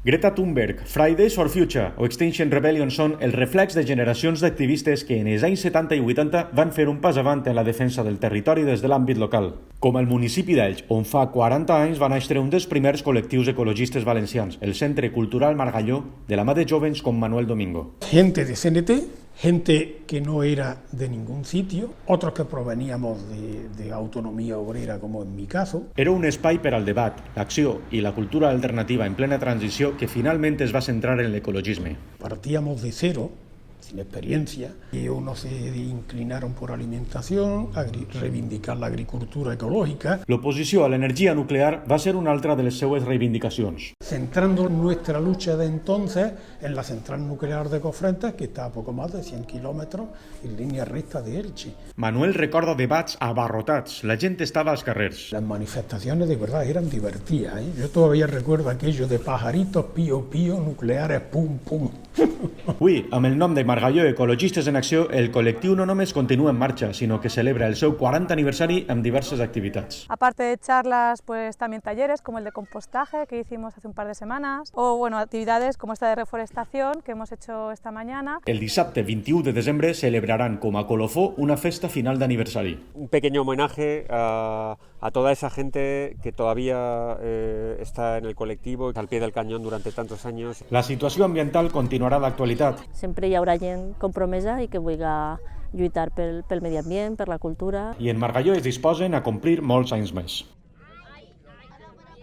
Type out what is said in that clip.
Greta Thunberg, Fridays for Future o Extinction Rebellion són el reflex de generacions d'activistes que en els anys 70 i 80 van fer un pas avant en la defensa del territori des de l'àmbit local. Com el municipi d'Elx, on fa 40 anys va néixer un dels primers col·lectius ecologistes valencians, el Centre Cultural Margalló, de la mà de jóvens com Manuel Domingo. Gente de CNT, gente que no era de ningún sitio, otros que proveníamos de autonomía obrera, como en mi caso. Era un espai per al debat, l'acció i la cultura alternativa en plena transició que finalment es va centrar en l'ecologisme. Partíamos de cero, sin experiencia, y unos se inclinaron por alimentación, a reivindicar la agricultura ecológica. L'oposició a l'energia nuclear va ser una altra de les seues reivindicacions. Centrando nuestra lucha de entonces en la central nuclear de Cofrentes, que está a poco más de 100 kilómetros en línea recta de Elche. Manuel recorda debats abarrotats, la gent estava als carrers. Las manifestaciones de verdad eran divertidas, ¿eh? Yo todavía recuerdo aquello de pajaritos, pío, pío, nucleares, pum, pum. Avui, amb el nom de Margalló Ecologistes en Acció, el col·lectiu no només continua en marxa, sinó que celebra el seu 40 aniversari amb diverses activitats. Aparte de charlas, pues también talleres como el de compostaje que hicimos hace un par de semanas, o bueno, actividades como esta de reforestación que hemos hecho esta mañana. El dissabte 21 de desembre celebraran com a colofó una festa final d'aniversari. Un pequeño homenaje a toda esa gente que todavía está en el colectivo, al pie del cañón durante tantos años. La situació ambiental continuarà d'actualitat. Sempre hi haurà gent compromesa i que vulgui lluitar pel medi ambient, per la cultura. I en Margalló es disposen a complir molts anys més.